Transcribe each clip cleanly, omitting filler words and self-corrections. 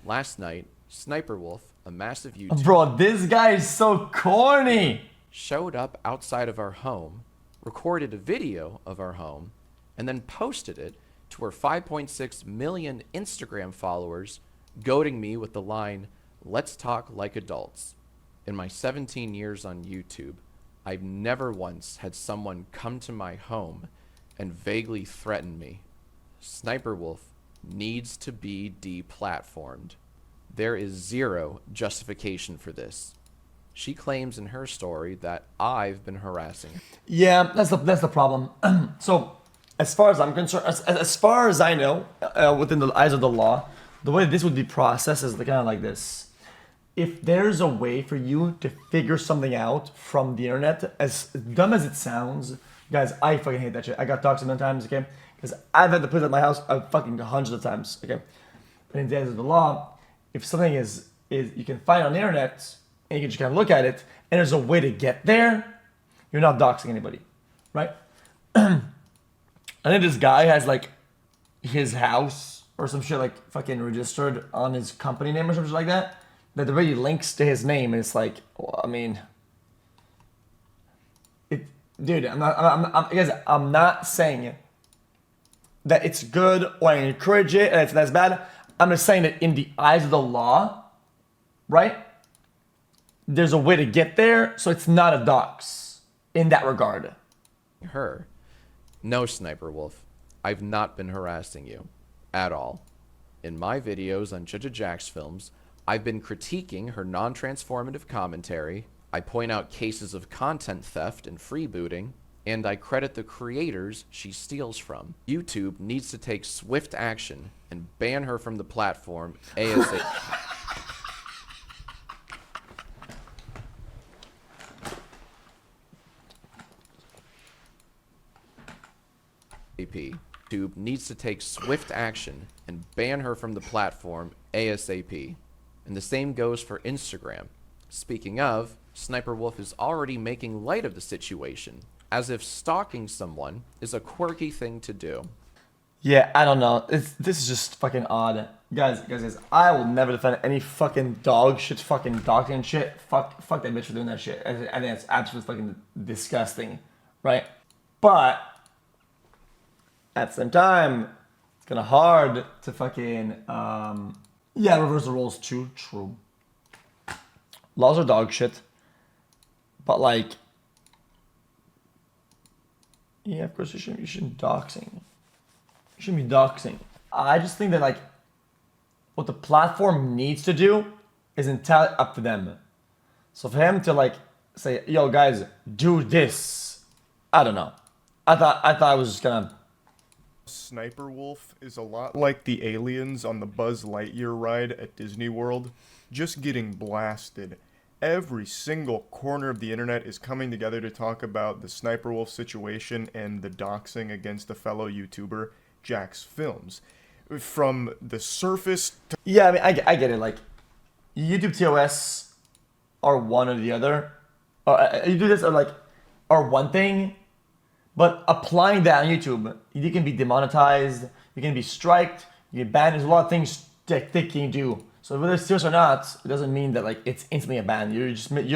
Last night, SSniperWolf, a massive YouTuber, Bro, this guy is so corny. showed up outside of our home, recorded a video of our home, and then posted it to her 5.6 million Instagram followers, goading me with the line, "Let's talk like adults." In my 17 years on YouTube, I've never once had someone come to my home and vaguely threaten me. SSniperWolf needs to be deplatformed. There is zero justification for this. She claims in her story that I've been harassing her. Yeah, that's the problem. So, as far as I'm concerned, as far as I know, within the eyes of the law, the way this would be processed is kind of like this. If there's a way for you to figure something out from the internet, as dumb as it sounds, guys, I fucking hate that shit. I got doxxed many times, okay? Because I've had to put it at my house fucking hundreds of times, okay? But in the eyes of the law, if something is you can find on the internet and you can just kind of look at it, and there's a way to get there, you're not doxing anybody, right? I think this guy has like his house or some shit like fucking registered on his company name or something like that. That already links to his name, and it's like, well, I mean, dude, I'm not saying that it's good or I encourage it and that's bad. I'm just saying that in the eyes of the law, right? There's a way to get there, so it's not a dox in that regard. Her. No, SSniperWolf, I've not been harassing you. At all. In my videos on Jack's films, I've been critiquing her non-transformative commentary, I point out cases of content theft and freebooting, and I credit the creators she steals from. YouTube needs to take swift action and ban her from the platform ASAP. YouTube needs to take swift action and ban her from the platform ASAP. And the same goes for Instagram. Speaking of, SSniperWolf is already making light of the situation, as if stalking someone is a quirky thing to do. Yeah, I don't know. This is just fucking odd. Guys, I will never defend any fucking dog shit, fucking doxing shit. Fuck that bitch for doing that shit. I think it's absolutely fucking disgusting, right? But at the same time, it's kind of hard to fucking yeah, reverse the roles too. True. Laws are dog shit, but like, yeah, of course you shouldn't doxing. You shouldn't be doxing. I just think that like, what the platform needs to do is entirely up to them. So for him to like say, "Yo guys, do this," I don't know. I thought I was just gonna. SSniperWolf is a lot like the aliens on the Buzz Lightyear ride at Disney World, just getting blasted. Every single corner of the internet is coming together to talk about the SSniperWolf situation and the doxing against a fellow YouTuber, Jack's Films. From the surface to... Yeah, I mean, I get it. Like, YouTube TOS are one or the other. You do this are one thing, but applying that on YouTube, you can be demonetized, you can be striked, you can banned. There's a lot of things that they can do. So whether it's serious or not, it doesn't mean that like it's instantly a ban. You're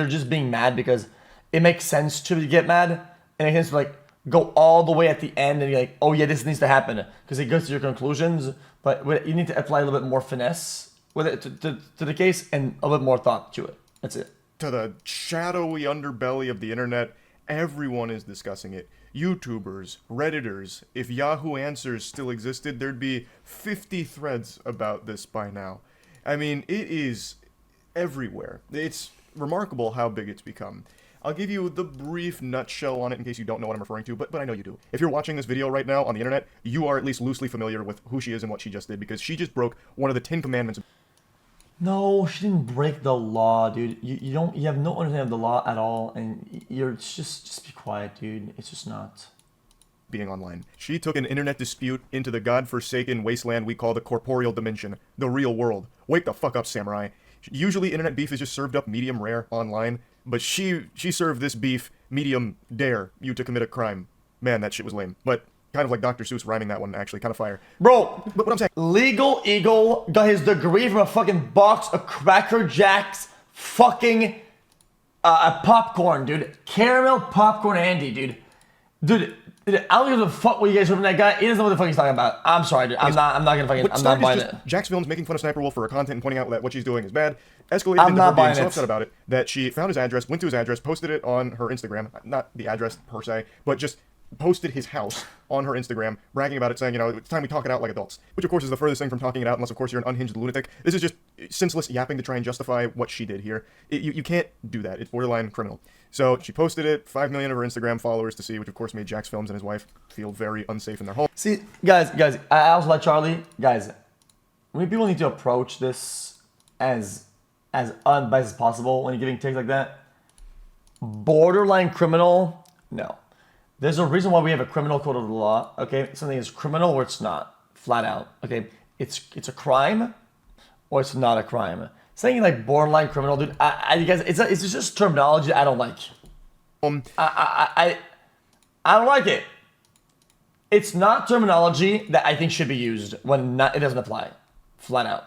just being mad because it makes sense to get mad, and it makes sense to like go all the way at the end and be like, oh yeah, this needs to happen because it goes to your conclusions. But you need to apply a little bit more finesse with it to the case and a little bit more thought to it. That's it. To the shadowy underbelly of the internet, everyone is discussing it. YouTubers, Redditors. If Yahoo Answers still existed, there'd be 50 threads about this by now. I mean, it is everywhere. It's remarkable how big it's become. I'll give you the brief nutshell on it in case you don't know what I'm referring to, but I know you do. If you're watching this video right now on the internet, you are at least loosely familiar with who she is and what she just did, because she just broke one of the 10 commandments. No, she didn't break the law, dude. You have no understanding of the law at all, and you're just be quiet, dude. It's just not. Being online. She took an internet dispute into the godforsaken wasteland we call the corporeal dimension, the real world. Wake the fuck up, samurai. Usually internet beef is just served up medium rare online, but she served this beef medium dare you to commit a crime. Man, that shit was lame. But kind of like Dr. Seuss rhyming that one, actually, kind of fire. Bro, But what I'm saying, Legal Eagle got his degree from a fucking box of Cracker Jacks fucking popcorn, dude. Caramel popcorn Andy, dude. Dude, I don't give a fuck what you guys heard from that guy. He doesn't know what the fuck he's talking about. I'm sorry, dude. I'm not gonna fucking, what I'm not started buying is it. just Jack's Films making fun of SSSniperWolf for her content and pointing out that what she's doing is bad. Escalated I'm into not her being buying so it. upset about it that she found his address, went to his address, posted it on her Instagram. Not the address per se, but just posted his house on her Instagram, bragging about it, saying, you know, it's time we talk it out like adults. Which, of course, is the furthest thing from talking it out, unless, of course, you're an unhinged lunatic. This is just senseless yapping to try and justify what she did here. You can't do that. It's borderline criminal. So she posted it, 5 million of her Instagram followers to see, which, of course, made Jack's Films and his wife feel very unsafe in their home. See, guys, I also like Charlie. Guys, we people need to approach this as unbiased as possible when you're giving takes like that. Borderline criminal, no. There's a reason why we have a criminal code of the law. Okay, something is criminal or it's not, flat out. Okay, it's a crime or it's not a crime. Saying like borderline criminal, dude, you guys, it's just terminology I don't like. I don't like it. It's not terminology that I think should be used when it doesn't apply, flat out.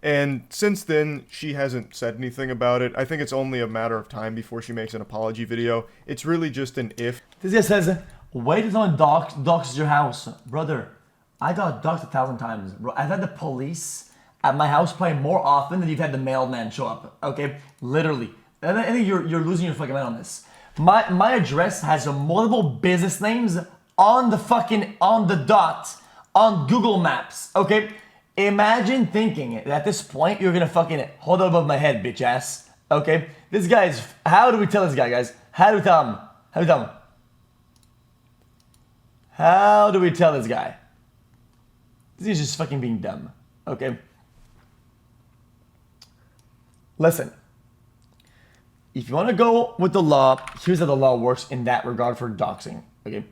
And since then, she hasn't said anything about it. I think it's only a matter of time before she makes an apology video. It's really just an if. This guy says, wait until someone doxes your house. Brother, I got doxed 1,000 times. Bro, I've had the police at my house play more often than you've had the mailman show up. Okay? Literally. I think you're losing your fucking mind on this. My address has multiple business names on the dot on Google Maps. Okay? Imagine thinking that at this point you're gonna fucking hold it above my head, bitch ass. Okay? This guy's. How do we tell this guy, guys? How do we tell him? How do we tell him? How do we tell this guy? This is just fucking being dumb. Okay? Listen. If you want to go with the law, here's how the law works in that regard for doxing. Okay?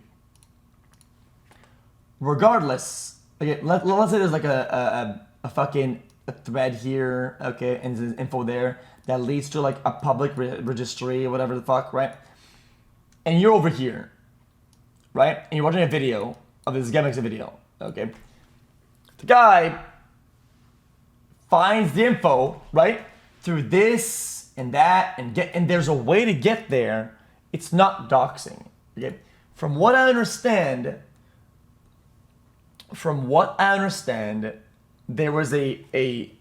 Regardless. Okay, let's say there's like a fucking thread here, okay, and there's info there that leads to like a public registry or whatever the fuck, right? And you're over here, right? And you're watching a video of this guy makes a video, okay? The guy finds the info, right? Through this and that and there's a way to get there. It's not doxing, okay? From what I understand, there was a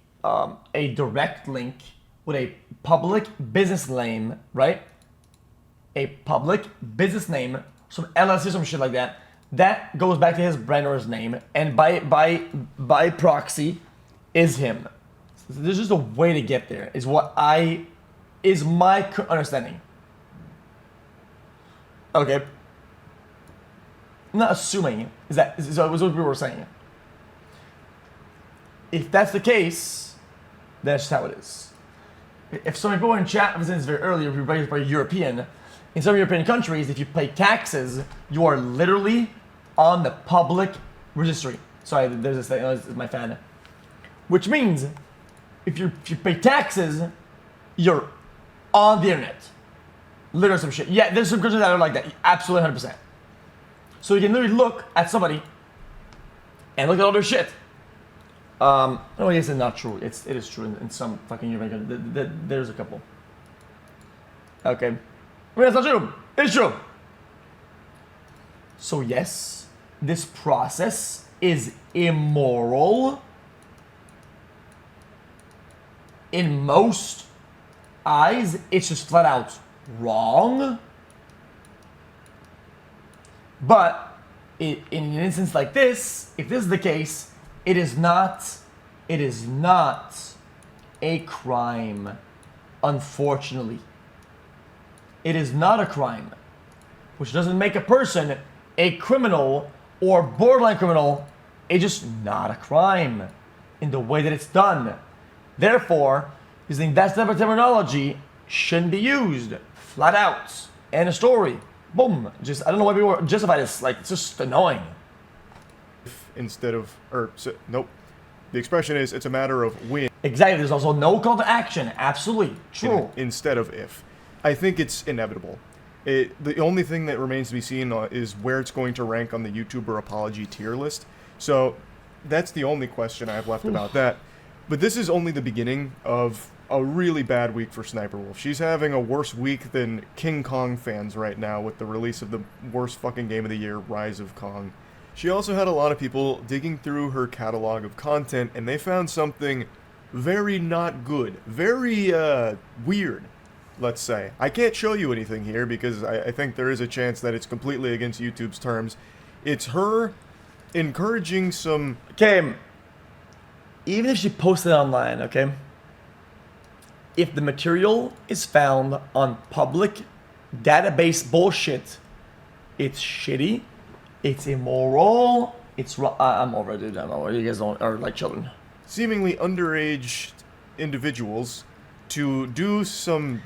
direct link with a public business name, right? A public business name, some LLC, some shit like that. That goes back to his brand or his name, and by proxy, is him. So there's just a way to get there. Is my understanding. Okay. I'm not assuming. That was what we were saying. If that's the case, that's just how it is. If some people in chat was in this very early, if you're very European, in some European countries, if you pay taxes, you are literally on the public registry. Sorry, there's this thing. This is my fan. Which means, if you pay taxes, you're on the internet. Literally some shit. Yeah, there's some countries that are like that. Absolutely 100%. So you can literally look at somebody and look at all their shit. No, I guess it's not true. It is true in some fucking European countries. There's a couple. Okay. I mean, that's not true. It's true. So yes, this process is immoral. In most eyes, it's just flat out wrong. But in an instance like this, if this is the case, it is not a crime, unfortunately. It is not a crime, which doesn't make a person a criminal or borderline criminal. It's just not a crime in the way that it's done. Therefore, using that type of terminology shouldn't be used, flat out. End of story. Boom. Just, I don't know why people justify this. Like, it's just annoying. Instead of, nope. The expression is, it's a matter of when. Exactly. There's also no call to action. Absolutely. True. Instead of if. I think it's inevitable. The only thing that remains to be seen is where it's going to rank on the YouTuber apology tier list. So that's the only question I have left about that. But this is only the beginning of a really bad week for SniperWolf. She's having a worse week than King Kong fans right now with the release of the worst fucking game of the year, Rise of Kong. She also had a lot of people digging through her catalog of content, and they found something very not good. Very, weird, let's say. I can't show you anything here because I think there is a chance that it's completely against YouTube's terms. It's her encouraging some... Okay, even if she posted it online, okay? If the material is found on public database bullshit, it's shitty, it's immoral, it's wrong. I'm over it, dude. I'm over it. You guys are like children. seemingly underage individuals to do some...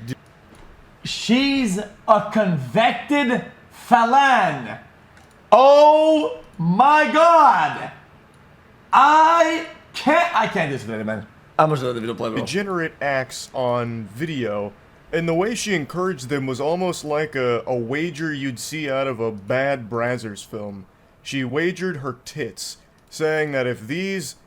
She's a convicted felon. Oh my god. I can't do this video, man. I'm just gonna let the video play, bro. degenerate acts on video, and the way she encouraged them was almost like a wager you'd see out of a bad Brazzers film. She wagered her tits, saying that if these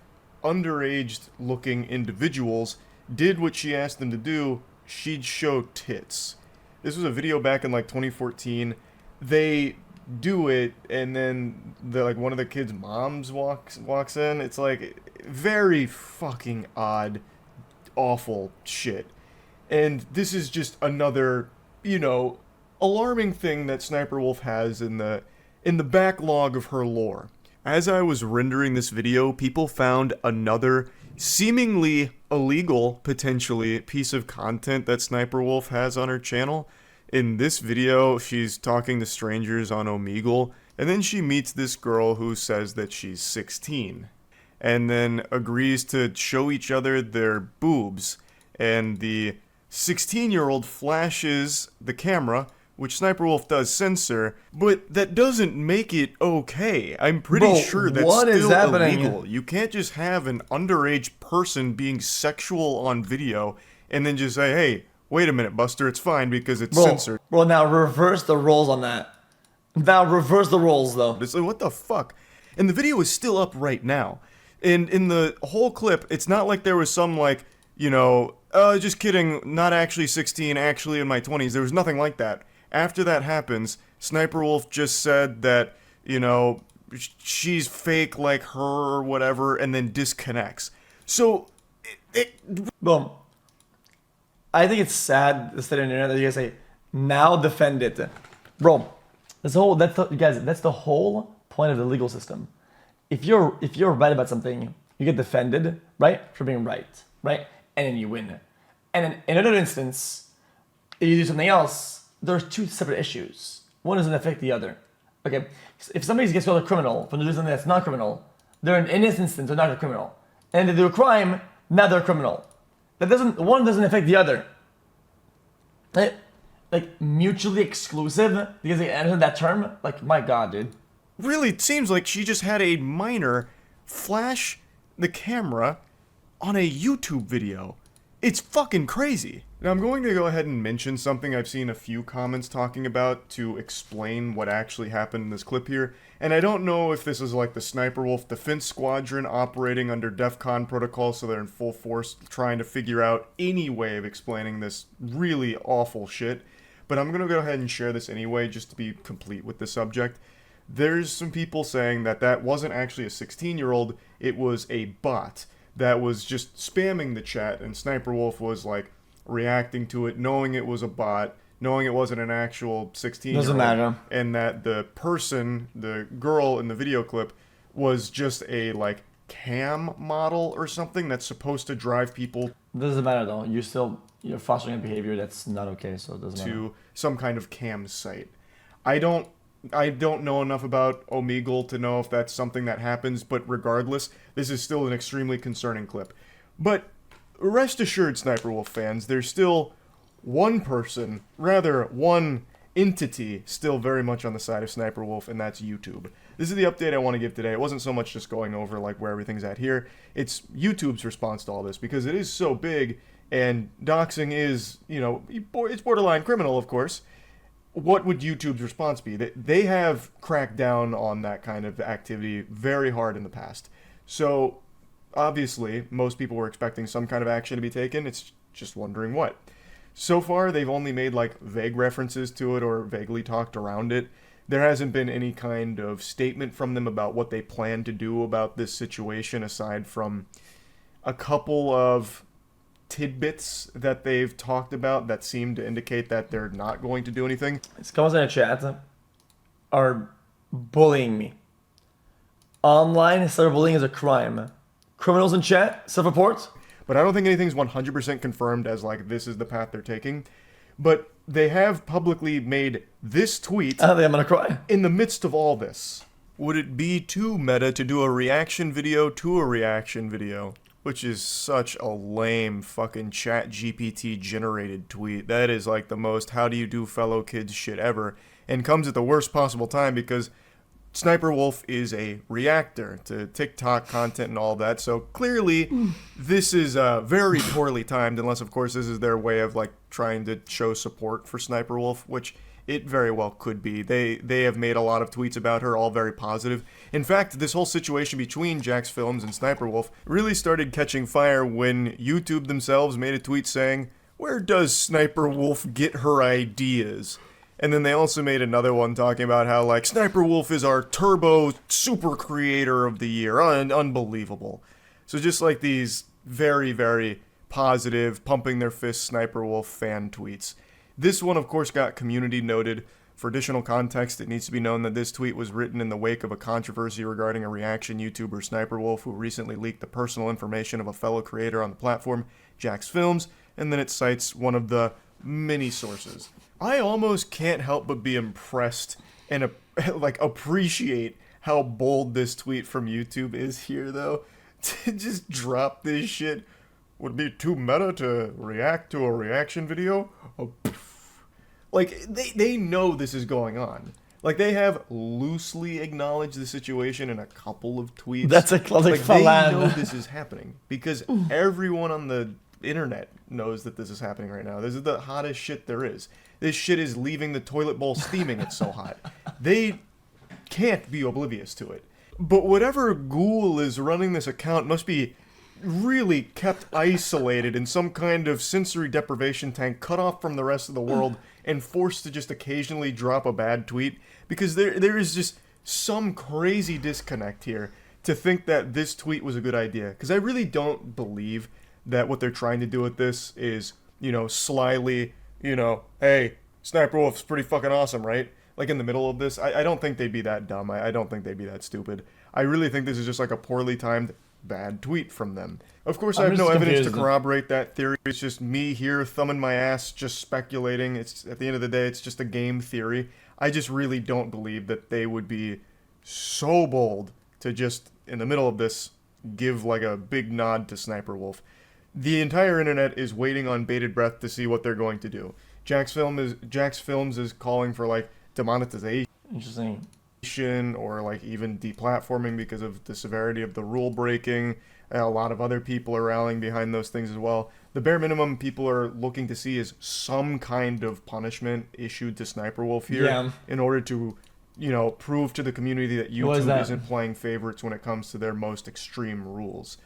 underage-looking individuals did what she asked them to do, she'd show tits. This was a video back in like 2014. They do it, and then one of the kids' moms walks in. It's like very fucking odd, awful shit. And this is just another, alarming thing that SniperWolf has in the backlog of her lore. As I was rendering this video, people found another seemingly illegal, potentially, piece of content that SniperWolf has on her channel. In this video, she's talking to strangers on Omegle, and then she meets this girl who says that she's 16, and then agrees to show each other their boobs, and the 16-year-old flashes the camera, which SniperWolf does censor, but that doesn't make it okay. I'm pretty sure that's still illegal. You can't just have an underage person being sexual on video and then just say, hey, wait a minute, Buster, it's fine because it's censored. Well, now reverse the roles on that. Now reverse the roles, though. It's like, what the fuck? And the video is still up right now. And in the whole clip, it's not like there was some, just kidding, not actually 16, actually in my 20s. There was nothing like that. After that happens, SniperWolf just said that, she's fake like her or whatever, and then disconnects. So, Boom. I think it's sad the state of the internet that you guys say, now defend it. Bro, that's the whole point of the legal system. If you're right about something, you get defended, right? For being right? And then you win. And then in another instance, if you do something else, there's two separate issues. One doesn't affect the other. Okay? If somebody gets called a criminal for doing something that's not criminal, they're in this instance, they're not a criminal. And they do a crime, now they're a criminal. One doesn't affect the other. Like mutually exclusive, because they entered that term. Like, my god, dude. really, it seems like she just had a minor flash the camera on a YouTube video. It's fucking crazy. Now I'm going to go ahead and mention something I've seen a few comments talking about to explain what actually happened in this clip here. And I don't know if this is like the SniperWolf Defense Squadron operating under DEF CON protocol, so they're in full force trying to figure out any way of explaining this really awful shit. But I'm going to go ahead and share this anyway, just to be complete with the subject. There's some people saying that that wasn't actually a 16-year-old, it was a bot that was just spamming the chat, and SniperWolf was like reacting to it, knowing it was a bot, knowing it wasn't an actual 16-year-old. Doesn't matter. And that the person, the girl in the video clip, was just a like cam model or something that's supposed to drive people Doesn't matter though. You're fostering a behavior that's not okay, so it doesn't matter. to some kind of cam site. I don't know enough about Omegle to know if that's something that happens, but regardless, this is still an extremely concerning clip. But rest assured, SniperWolf fans, there's still one entity still very much on the side of SniperWolf, and that's YouTube. This is the update I want to give today. It wasn't so much just going over like where everything's at here. It's YouTube's response to all this, because it is so big, and doxing is, it's borderline criminal, of course. what would YouTube's response be? They have cracked down on that kind of activity very hard in the past. So obviously, most people were expecting some kind of action to be taken. It's just wondering what. So far, they've only made like vague references to it or vaguely talked around it. There hasn't been any kind of statement from them about what they plan to do about this situation, aside from a couple of tidbits that they've talked about that seem to indicate that they're not going to do anything. Scums in the chat are bullying me. Online, cyberbullying is a crime. Criminals in chat, self-report. But I don't think anything's 100% confirmed as like this is the path they're taking. But they have publicly made this tweet I think I'm gonna cry. in the midst of all this. Would it be too meta to do a reaction video to a reaction video? Which is such a lame fucking ChatGPT generated tweet. That is like the most how do you do fellow kids shit ever. And comes at the worst possible time because SSSniperWolf is a reactor to TikTok content and all that. So clearly this is very poorly timed, unless of course this is their way of like trying to show support for SSSniperWolf, which it very well could be. They have made a lot of tweets about her, all very positive. In fact, this whole situation between xFilms and SSniperWolf really started catching fire when YouTube themselves made a tweet saying, "Where does SSniperWolf get her ideas?" And then they also made another one talking about how, like, SSniperWolf is our turbo super creator of the year. Unbelievable. So just like these very, very positive, pumping their fist SSniperWolf fan tweets. This one, of course, got community noted. For additional context, it needs to be known that this tweet was written in the wake of a controversy regarding a reaction YouTuber, SSniperWolf, who recently leaked the personal information of a fellow creator on the platform, xFilms, and then it cites one of the many sources. I almost can't help but be impressed and like appreciate how bold this tweet from YouTube is here, though. To just drop this shit. Would it be too meta to react to a reaction video? Oh, like, they know this is going on. Like, they have loosely acknowledged the situation in a couple of tweets. That's a classic Like, they falan. know this is happening. Because everyone on the internet knows that this is happening right now. This is the hottest shit there is. This shit is leaving the toilet bowl steaming. It's so hot. They can't be oblivious to it. But whatever ghoul is running this account must be really kept isolated in some kind of sensory deprivation tank, cut off from the rest of the world, and forced to just occasionally drop a bad tweet, because there is just some crazy disconnect here to think that this tweet was a good idea. Because I really don't believe that what they're trying to do with this is, you know, slyly, you know, hey, SSniperWolf's pretty fucking awesome, right? Like, in the middle of this, I don't think they'd be that dumb. I don't think they'd be that stupid. I really think this is just like a poorly timed bad tweet from them. Of course, I have no evidence to corroborate that theory. It's just me here thumbing my ass, just speculating. It's at the end of the day, it's just a game theory. I just really don't believe that they would be so bold to just, in the middle of this, give like a big nod to SSniperWolf. The entire internet is waiting on bated breath to see what they're going to do. xFilms is calling for like demonetization. Interesting. Or like even deplatforming because of the severity of the rule breaking. A lot of other people are rallying behind those things as well. The bare minimum people are looking to see is some kind of punishment issued to SSniperWolf here in order to, you know, prove to the community that YouTube isn't playing favorites when it comes to their most extreme rules.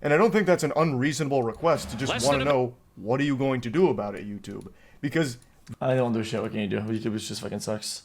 And I don't think that's an unreasonable request to just want to know, what are you going to do about it, YouTube? Because I don't do shit. What can you do? YouTube just fucking sucks.